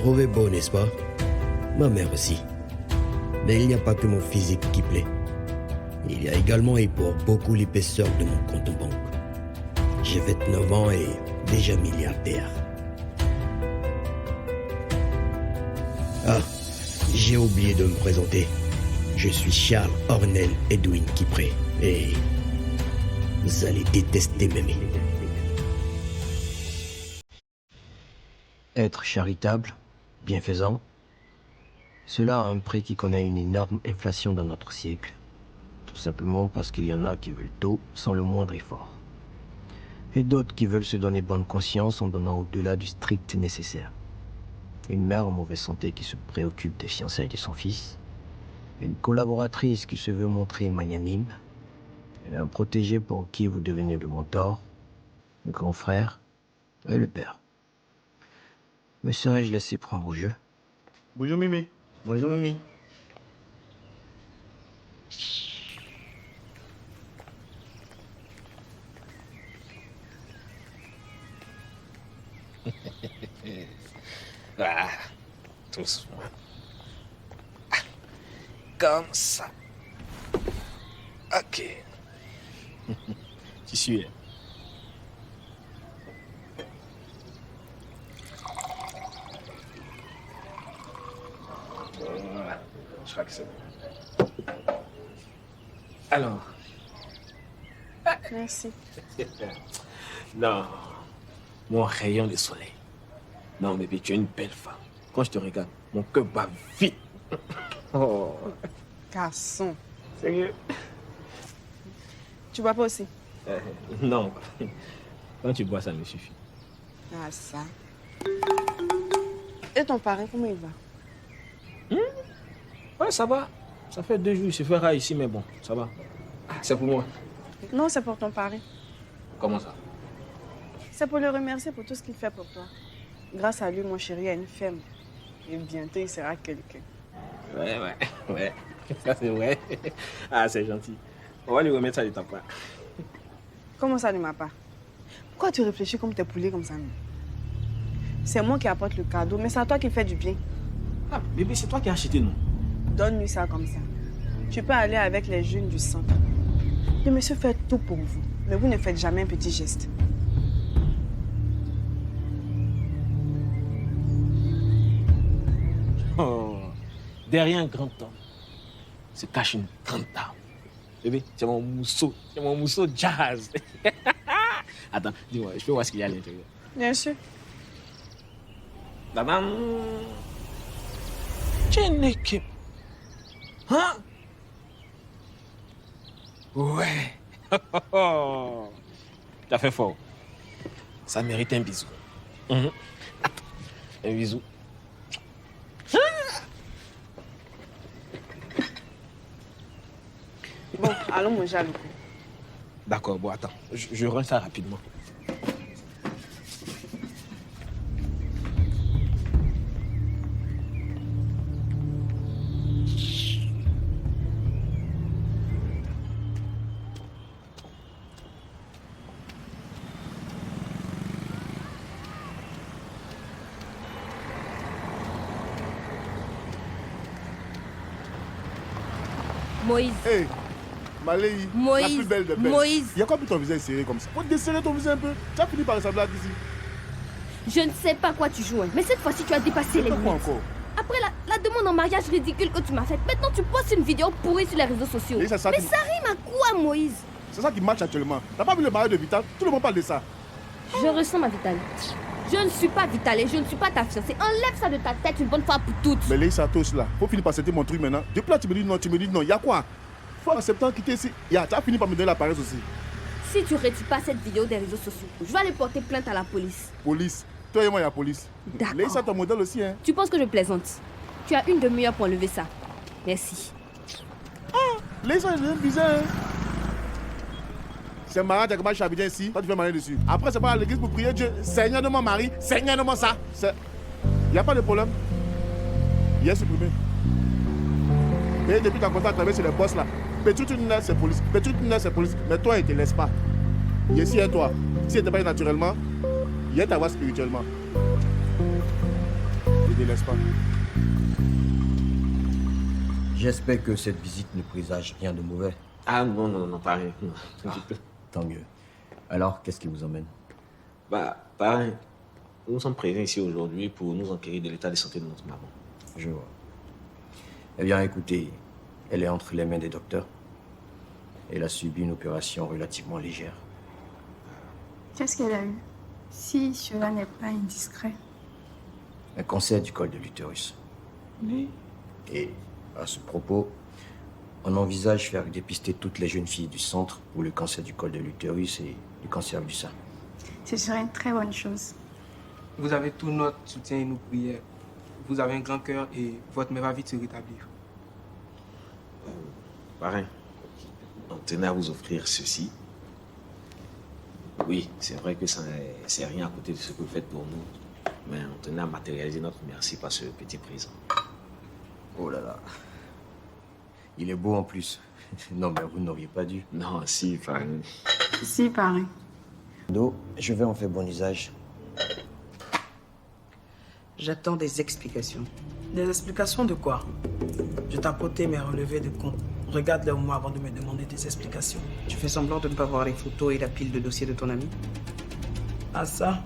trouvez beau, n'est-ce pas? Ma mère aussi. Mais il n'y a pas que mon physique qui plaît. Il y a également et pour beaucoup l'épaisseur de mon compte en banque. J'ai 29 ans et déjà milliardaire. Ah, j'ai oublié de me présenter. Je suis Charles Ornel Edwin Kipré et vous allez détester m'aimer. Être charitable, bienfaisant, cela a un prix qui connaît une énorme inflation dans notre siècle. Tout simplement parce qu'il y en a qui veulent tout sans le moindre effort. Et d'autres qui veulent se donner bonne conscience en donnant au-delà du strict nécessaire. Une mère en mauvaise santé qui se préoccupe des fiançailles de son fils. Une collaboratrice qui se veut montrer magnanime. Et un protégé pour qui vous devenez le mentor, le grand frère et le père. Me serais-je laissé prendre au jeu? Bonjour Mimi. Bonjour Mimi. Ah, doucement. Ah, comme ça. Ok. Tu suis. Voilà. Je crois que c'est bon. Alors. Merci. Non. Mon rayon de soleil. Non, mais tu es une belle femme. Quand je te regarde, mon cœur bat vite. Oh. Garçon. Sérieux? Tu bois pas aussi? Non. Quand tu bois, ça me suffit. Ah, ça. Et ton parrain, comment il va? Ouais, ça va. Ça fait 2 jours, il se fait rare ici, mais bon, ça va. Ah, c'est pour moi. Non, c'est pour ton parrain. Comment ça? C'est pour le remercier pour tout ce qu'il fait pour toi. Grâce à lui, mon chéri a une femme. Et bientôt, il sera quelqu'un. Ouais. Ça, c'est vrai. Ah, c'est gentil. On va lui remettre ça de ta part. Comment ça, de ma part? Pourquoi tu réfléchis comme tes poulets comme ça, non? C'est moi qui apporte le cadeau, mais c'est à toi qui fait du bien. Ah, bébé, c'est toi qui as acheté, non? Donne-lui ça comme ça. Tu peux aller avec les jeunes du centre. Le monsieur fait tout pour vous, mais vous ne faites jamais un petit geste. Oh, derrière un grand homme se cache une grande dame. Bébé, c'est mon mousseau jazz. Attends, dis-moi, je peux voir ce qu'il y a à l'intérieur. Bien sûr. Madame, tu es une équipe. Hein? Ouais. Tu as fait fort. Ça mérite un bisou. Attends, un bisou. Bon, allons manger à l'eau. D'accord, bon, attends. Je rends ça rapidement. Moïse. Hey, Maléi, la Moïse. plus belle de belles. Moïse. Il y a quoi pour ton visage serré comme ça? Faut te desserrer ton visage un peu. Tu as fini par ressembler à qui ici? Je ne sais pas quoi tu joues, mais cette fois-ci tu as dépassé les Pourquoi limites. encore? Après la demande en mariage ridicule que tu m'as faite, maintenant tu postes une vidéo pourrie sur les réseaux sociaux. Et Mais c'est ça ça qui- rime à quoi, Moïse? C'est ça qui marche actuellement. T'as pas vu le mariage de Vital? Tout le monde parle de ça. Je ressens ma Vitale. Je ne suis pas Vitale et je ne suis pas ta fiancée. Enlève ça de ta tête une bonne fois pour toutes. Mais Léa Santos là, faut finir par accepter mon truc maintenant. Depuis là, tu me dis non, y a quoi? Faut accepter de quitter ici. Tu as fini par me donner la paresse aussi. Si tu retires pas cette vidéo des réseaux sociaux, je vais aller porter plainte à la police. Police. Toi et moi, il y a police. D'accord. Léa, c'est ton modèle aussi, hein. Tu penses que je plaisante? Tu as une demi-heure pour enlever ça. Merci. Léa, c'est bizarre, hein. C'est marrant, t'as commencé à Abidjan ici, toi tu fais marier dessus. Après, c'est pas à l'église pour prier Dieu. Seigneur de mon mari, Seigneur de mon ça. Il n'y a pas de problème. Il est supprimé. Mais depuis ta contact avec les boss là, Petit Tunnel c'est police. Petit Tunnel c'est police. Mais toi, il ne te laisse pas. Ici est toi. Si il n'était pas naturellement, il est ta voix spirituellement. délaisse pas. J'espère que cette visite ne présage rien de mauvais. Ah non, non, non, pas rien. Non, t'inquiète pas. Tant mieux. Alors, qu'est-ce qui vous emmène? Bah, pareil. Nous sommes présents ici aujourd'hui pour nous enquérir de l'état de santé de notre maman. Je vois. Eh bien, écoutez, elle est entre les mains des docteurs. Elle a subi une opération relativement légère. Qu'est-ce qu'elle a eu? Si cela n'est pas indiscret. Un cancer du col de l'utérus. Oui. Et à ce propos, on envisage faire dépister toutes les jeunes filles du centre pour le cancer du col de l'utérus et du cancer du sein. Ce serait une très bonne chose. Vous avez tout notre soutien et nos prières. Vous avez un grand cœur et votre mère va vite se rétablir. Pareil. On tenait à vous offrir ceci. Oui, c'est vrai que c'est rien à côté de ce que vous faites pour nous. Mais on tenait à matérialiser notre merci par ce petit présent. Oh là là. Il est beau en plus. Non, mais vous n'auriez pas dû. Non, si, pareil. Si, pareil. Je vais en faire bon usage. J'attends des explications. Des explications de quoi? Je t'ai apporté mes relevés de compte. Regarde-les au moins avant de me demander des explications. Tu fais semblant de ne pas voir les photos et la pile de dossiers de ton ami? Ah ça?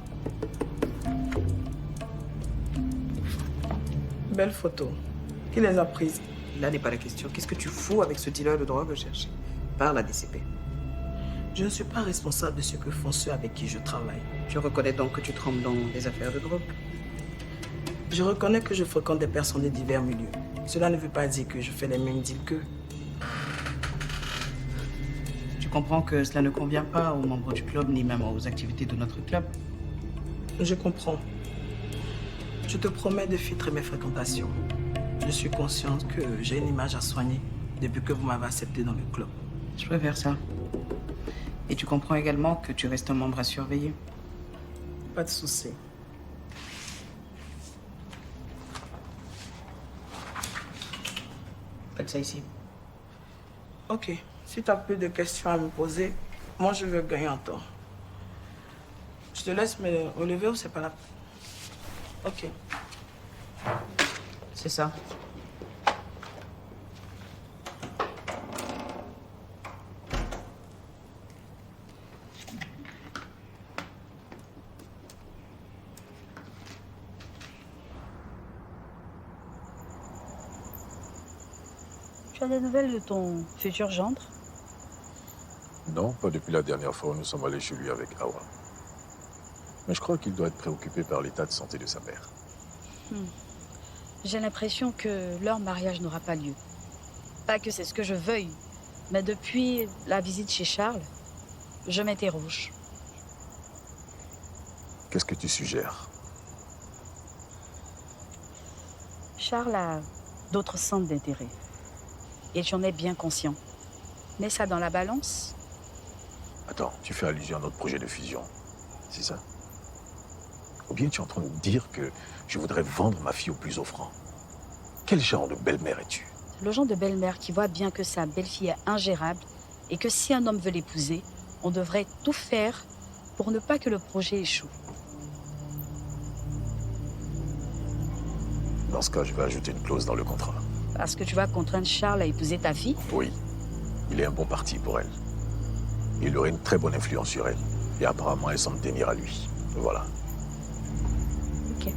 Belle photo. Qui les a prises? Là n'est pas la question. Qu'est-ce que tu fous avec ce dealer de drogue recherché? Parle à DCP. Je ne suis pas responsable de ce que font ceux avec qui je travaille. Tu reconnais donc que tu trempes dans des affaires de drogue? Je reconnais que je fréquente des personnes de divers milieux. Cela ne veut pas dire que je fais les mêmes deals qu'eux. Tu comprends que cela ne convient pas aux membres du club ni même aux activités de notre club? Je comprends. Je te promets de filtrer mes fréquentations. Je suis consciente que j'ai une image à soigner depuis que vous m'avez accepté dans le club. Je préfère ça. Et tu comprends également que tu restes un membre à surveiller? Pas de souci. Faites ça ici. Ok. Si tu n'as plus de questions à me poser, moi je veux gagner en temps. Je te laisse me relever ou c'est pas là? Ok. C'est ça. Tu as des nouvelles de ton futur gendre? Non, pas depuis la dernière fois où nous sommes allés chez lui avec Awa. Mais je crois qu'il doit être préoccupé par l'état de santé de sa mère. J'ai l'impression que leur mariage n'aura pas lieu. Pas que c'est ce que je veuille, mais depuis la visite chez Charles, je m'interroge. Qu'est-ce que tu suggères? Charles a d'autres centres d'intérêt. Et j'en ai bien conscient. Mets ça dans la balance. Attends, tu fais allusion à notre projet de fusion, c'est ça? Ou bien tu es en train de dire que je voudrais vendre ma fille au plus offrant? Quel genre de belle-mère es-tu? Le genre de belle-mère qui voit bien que sa belle-fille est ingérable et que si un homme veut l'épouser, on devrait tout faire pour ne pas que le projet échoue. Dans ce cas, je vais ajouter une clause dans le contrat. Parce que tu vas contraindre Charles à épouser ta fille? Oui, il est un bon parti pour elle. Il aurait une très bonne influence sur elle. Et apparemment, elle semble tenir à lui. Voilà. Ok.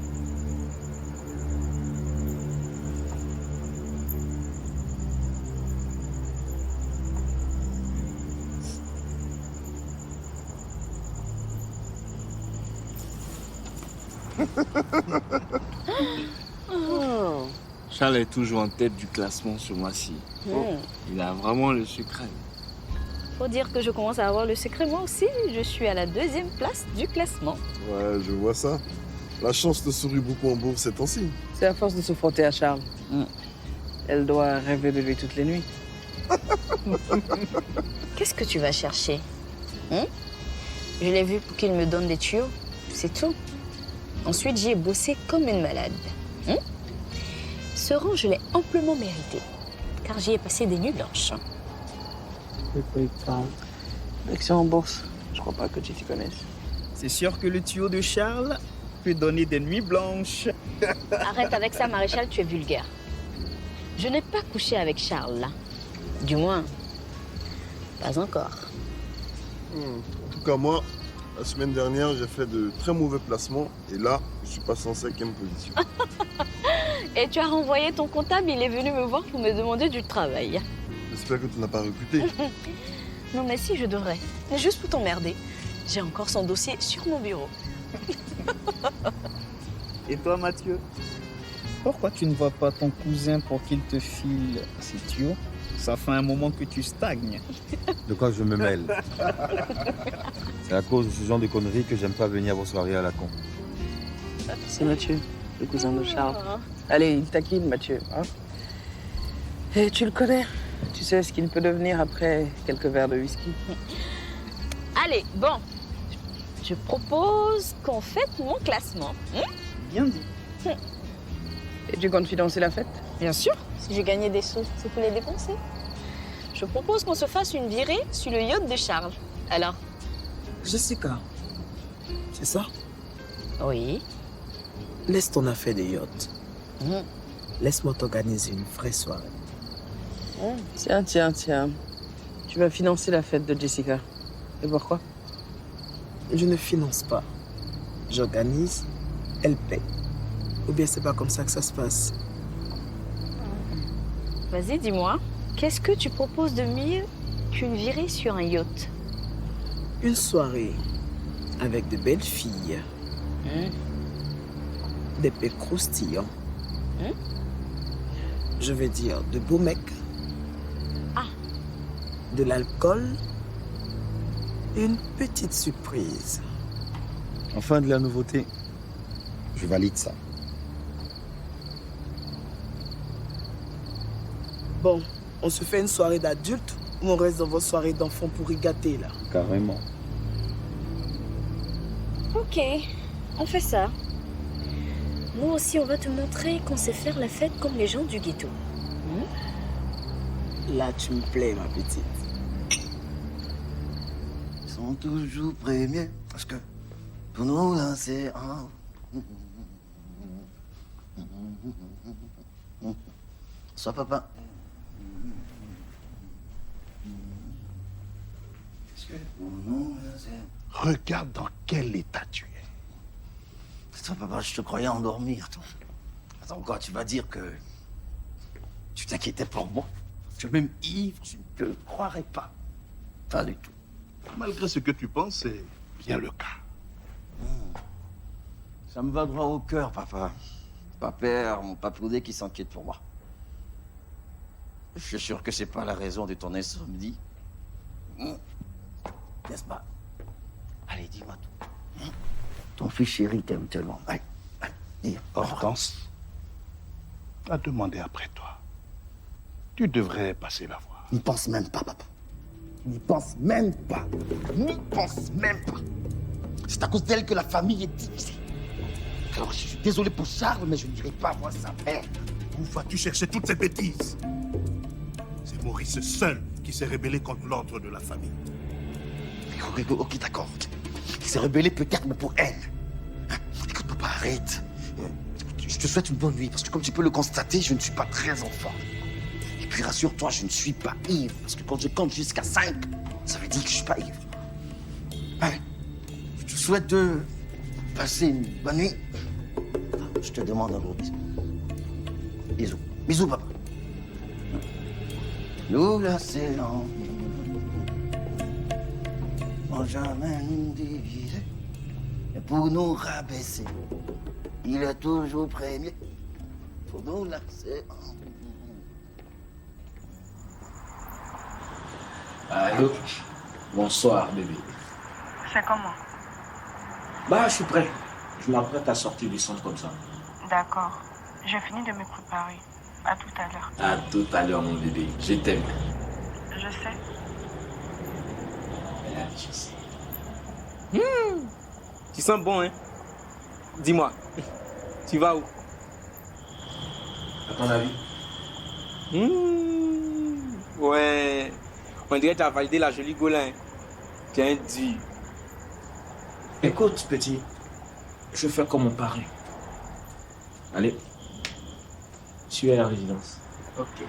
Charles est toujours en tête du classement ce mois-ci. Il a vraiment le secret. Faut dire que je commence à avoir le secret moi aussi. Je suis à la 2e place du classement. Ouais, je vois ça. La chance te sourit beaucoup en bourse ces temps-ci. C'est à force de se frotter à Charles. Elle doit rêver de lui toutes les nuits. Qu'est-ce que tu vas chercher? Je l'ai vu pour qu'il me donne des tuyaux. C'est tout. Ensuite, j'y ai bossé comme une malade. Ce rang, je l'ai amplement mérité. Car j'y ai passé des nuits blanches. L'action en bourse, je crois pas que tu t'y connaisses. C'est sûr que le tuyau de Charles, peux donner des nuits blanches. Arrête avec ça, Maréchal, tu es vulgaire. Je n'ai pas couché avec Charles, là. Du moins, pas encore. En tout cas, moi, la semaine dernière, j'ai fait de très mauvais placements. Et là, je suis passé en 5e position. Et tu as renvoyé ton comptable, il est venu me voir pour me demander du travail. J'espère que tu n'as pas recruté. Non, mais si, je devrais. Mais juste pour t'emmerder. J'ai encore son dossier sur mon bureau. Et toi, Mathieu? Pourquoi tu ne vois pas ton cousin pour qu'il te file ces tuyaux? Ça fait un moment que tu stagnes. De quoi je me mêle? C'est à cause de ce genre de conneries que j'aime pas venir à vos soirées à la con. C'est Mathieu, le cousin de Charles. Allez, il taquine, Mathieu. Hein? Et tu le connais. Tu sais ce qu'il peut devenir après quelques verres de whisky. Allez, bon. Je propose qu'on fête mon classement. Bien dit. Et tu comptes financer la fête? Bien sûr. Si je gagnais des sous, c'est pour les dépenser. Je propose qu'on se fasse une virée sur le yacht de Charles. Alors? Jessica, c'est ça? Oui. Laisse ton affaire des yachts. Laisse-moi t'organiser une vraie soirée. Tiens. Tu vas financer la fête de Jessica. Et pourquoi? Je ne finance pas. J'organise, elle paie. Ou bien c'est pas comme ça que ça se passe? Vas-y, dis-moi. Qu'est-ce que tu proposes de mieux qu'une virée sur un yacht? Une soirée avec de belles filles. Des pecs croustillants. Je vais dire de beaux mecs. De l'alcool. Et une petite surprise. Enfin de la nouveauté. Je valide ça. Bon, on se fait une soirée d'adultes ou on reste dans vos soirées d'enfants pour y gâter, là? Carrément. Ok, on fait ça. Nous aussi, on va te montrer qu'on sait faire la fête comme les gens du ghetto. Là, tu me plais, ma petite. Ils sont toujours premiers, parce que pour nous, là, c'est un... Sois papa. Regarde dans quel état tu es. Attends, papa, je te croyais endormi. Attends, quoi, tu vas dire que tu t'inquiétais pour moi? Tu es même ivre, je ne te le croirais pas. Pas du tout. Malgré ce que tu penses, c'est bien le cas. Ça me va droit au cœur, papa. Pas père, mon papounet qui s'inquiète pour moi. Je suis sûr que c'est pas la raison de ton insomnie. N'est-ce pas? Allez, dis-moi tout. Ton fils chéri t'aime tellement. Allez, dis. Hortense a demandé après toi. Tu devrais passer la voir. N'y pense même pas, papa. N'y pense même pas. N'y pense même pas. C'est à cause d'elle que la famille est divisée. Alors, je suis désolé pour Charles, mais je n'irai pas voir sa mère. Où vas-tu chercher toutes ces bêtises? C'est Maurice seul qui s'est rébellé contre l'ordre de la famille. Ok, d'accord. Il s'est rebellé peut-être, mais pour elle. Écoute, papa, arrête. Je te souhaite une bonne nuit, parce que comme tu peux le constater, je ne suis pas très en forme. Et puis rassure-toi, je ne suis pas ivre, parce que quand je compte jusqu'à 5, ça veut dire que je ne suis pas ivre. Allez, je te souhaite de passer une bonne nuit. Je te demande un gros bisou. Bisous. Bisous, papa. Nous, là, c'est lent. Jamais nous diviser, et pour nous rabaisser, il est toujours premier. Pour nous là, c'est... Allô? Bonsoir, bébé. C'est comment? Bah, je suis prêt. Je m'apprête à sortir du centre comme ça. D'accord. Je finis de me préparer. À tout à l'heure. À tout à l'heure, mon bébé. Je t'aime. Je sais. Je sais. Tu sens bon, hein? Dis-moi, tu vas où? À ton avis? Ouais, on dirait que tu as validé la jolie Golin. Tu es un dieu. Écoute, petit, je fais comme mon parrain. Allez, suis à la résidence. Ok.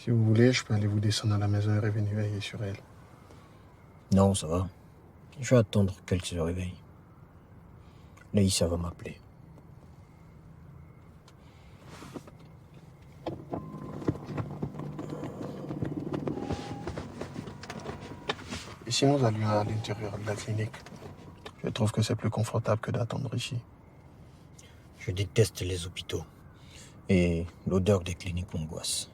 Si vous voulez, je peux aller vous descendre à la maison et revenir veiller sur elle. Non, ça va. Je vais attendre qu'elle se réveille. Laïssa va m'appeler. Et si nous allions à l'intérieur de la clinique, je trouve que c'est plus confortable que d'attendre ici. Je déteste les hôpitaux. Et l'odeur des cliniques m'angoisse.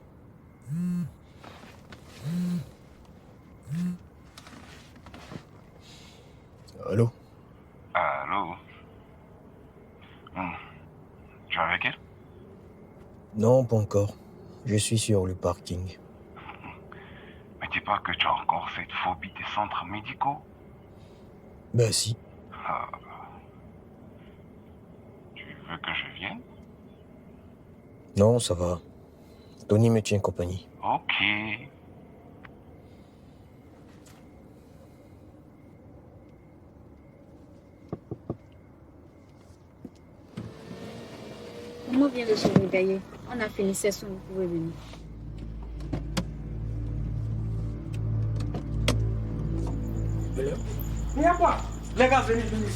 Allô? Allô? Tu es avec elle? Non, pas encore. Je suis sur le parking. Mais dis pas que tu as encore cette phobie des centres médicaux? Ben si. Ah. Tu veux que je vienne? Non, ça va. Tony me tient compagnie. Ok. Maman vient de se réveiller. On a fini session, vous pouvez venir. Viens quoi? Les gars, venez, venez.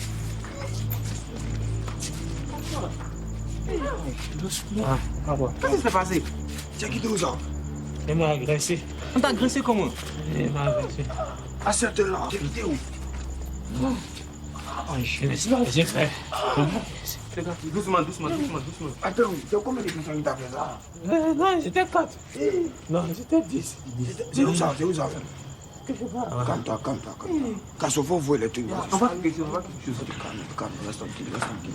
Doucement. Ah, ouais. Qu'est-ce qui s'est passé? C'est qui tout ça? Elle m'a agressé. On t'a agressé comment? Elle m'a agressé. À cette heure-là, t'es quitté où? J'ai fait. Les gars, doucement, doucement, doucement, doucement. Attends, t'as combien de personnes qui t'ont fait ça? Non, j'étais 4. Non, j'étais 10. C'est où ça? C'est où ça? Quelque part. Calme-toi, calme-toi, calme-toi. Quand ce faut voir les trucs. On va quelque chose, calme, calme, reste tranquille, reste tranquille.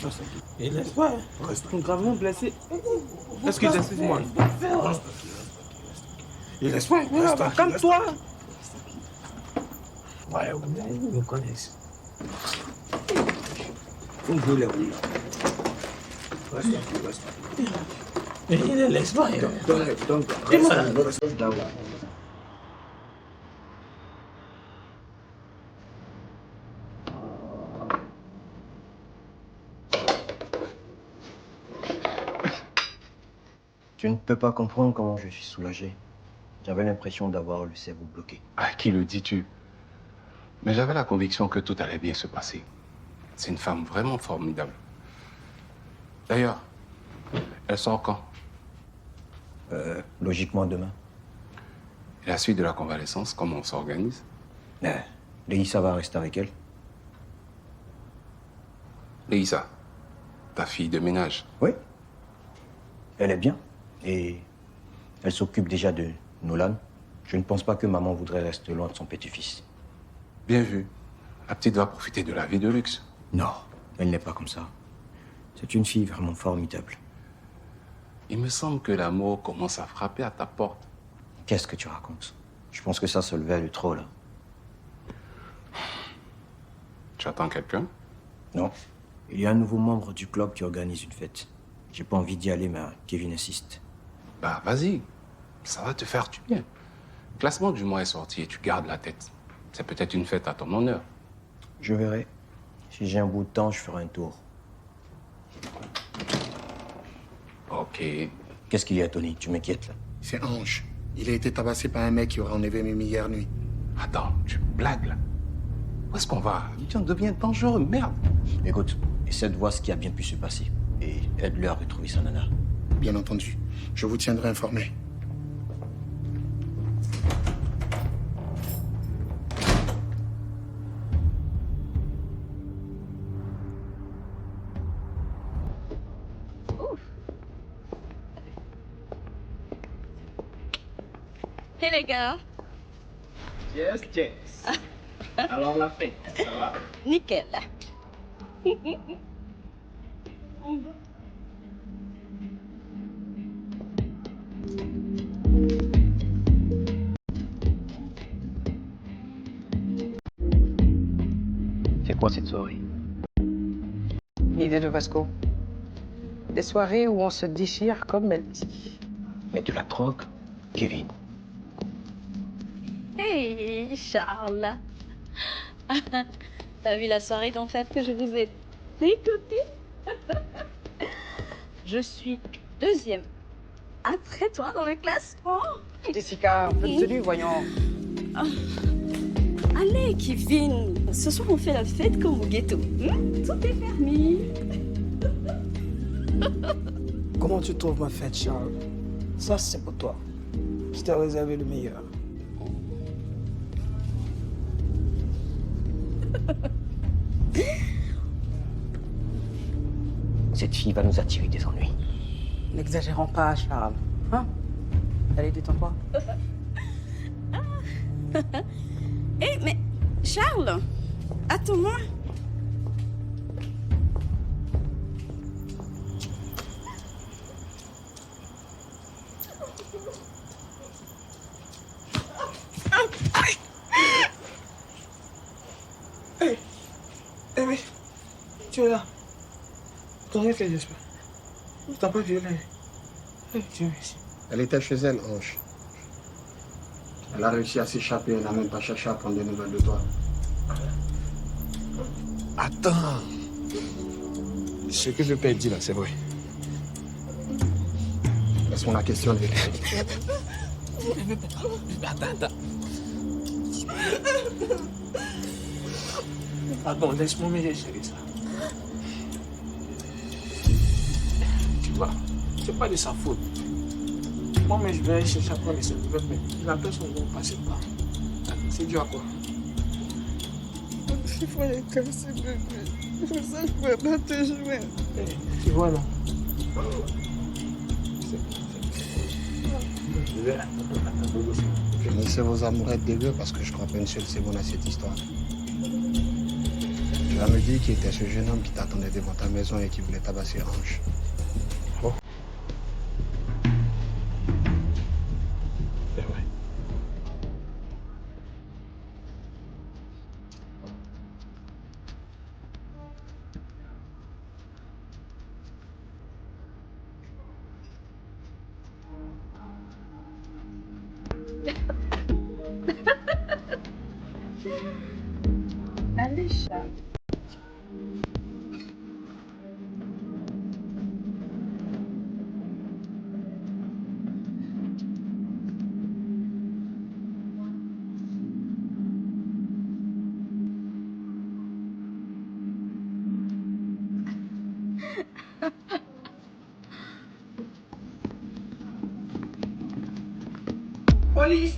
Reste tranquille. Et laisse pas. Reste Ils sont gravement blessés. Excuse, excuse-moi. Il laisse pas, calme-toi. Ouais, ils me connaissent. On veut les rouler. Reste tranquille, reste tranquille. Mais il ne laisse pas. Donc, reste là-haut. Tu ne peux pas comprendre comment je suis soulagé. J'avais l'impression d'avoir le cerveau bloqué. À qui le dis-tu? Mais j'avais la conviction que tout allait bien se passer. C'est une femme vraiment formidable. D'ailleurs, elle sort quand? Logiquement demain. Et la suite de la convalescence, comment on s'organise? Laïssa va rester avec elle. Laïssa, ta fille de ménage? Oui. Elle est bien. Et elle s'occupe déjà de Nolan. Je ne pense pas que maman voudrait rester loin de son petit-fils. Bien vu. La petite va profiter de la vie de luxe. Non, elle n'est pas comme ça. C'est une fille vraiment formidable. Il me semble que l'amour commence à frapper à ta porte. Qu'est-ce que tu racontes? Je pense que ça se levait de trop, là. Tu attends quelqu'un? Non. Il y a un nouveau membre du club qui organise une fête. J'ai pas envie d'y aller, mais Kevin insiste. Bah, vas-y. Ça va te faire du bien. Le classement du mois est sorti et tu gardes la tête. C'est peut-être une fête à ton honneur. Je verrai. Si j'ai un bout de temps, je ferai un tour. Ok. Qu'est-ce qu'il y a, Tony? Tu m'inquiètes, là? C'est Ange. Il a été tabassé par un mec qui aurait enlevé Mimi hier nuit. Attends, tu blagues, là? Où est-ce qu'on va? On devient dangereux, merde. Écoute, essaie de voir ce qui a bien pu se passer. Et aide-le à retrouver sa nana. Bien entendu. Je vous tiendrai informé. Hey les gars. Yes, yes. Alors la fête, ça va? Nickel. C'est quoi cette soirée? L'idée de Vasco. Des soirées où on se déchire comme Melty. Mais de la drogue, Kevin. Hey Charles. T'as vu la soirée d'en fait que je vous ai décotée? Je suis deuxième. Après toi dans le classement. Jessica, un peu de tenue, voyons. Allez, Kevin. Ce soir, on fait la fête comme au ghetto. Tout est permis. Comment tu trouves ma fête, Charles? Ça, c'est pour toi. Je t'ai réservé le meilleur. Cette fille va nous attirer des ennuis. N'exagérons pas, Charles. Hein? Allez, détends-toi. Eh, mais Charles, attends-moi. Eh oui, tu es là. T'en es fait, j'espère. T'as pas violé. Eh, Dieu merci. Elle était chez elle, Ange. Elle a réussi à s'échapper, elle n'a même pas cherché à prendre des nouvelles de toi. Attends. Ce que le père dit là, c'est vrai. Laisse-moi la questionner. Attends. Pardon, laisse-moi me gérer ça. Tu vois, c'est pas de sa faute. Moi, mais je vais chercher à prendre les nouvelles, mais la personne ne va passer pas. C'est dû à quoi? Il faut les casser, bébé. Pour ça, je ne pourrais pas te jouer. Tu vois, non? Je laisse vos amourettes des deux parce que je crois pas une seule seconde à cette histoire. Tu vas me dire qui était ce jeune homme qui t'attendait devant ta maison et qui voulait tabasser Ange. Oh. C'est vrai. Allez, Charles. Police!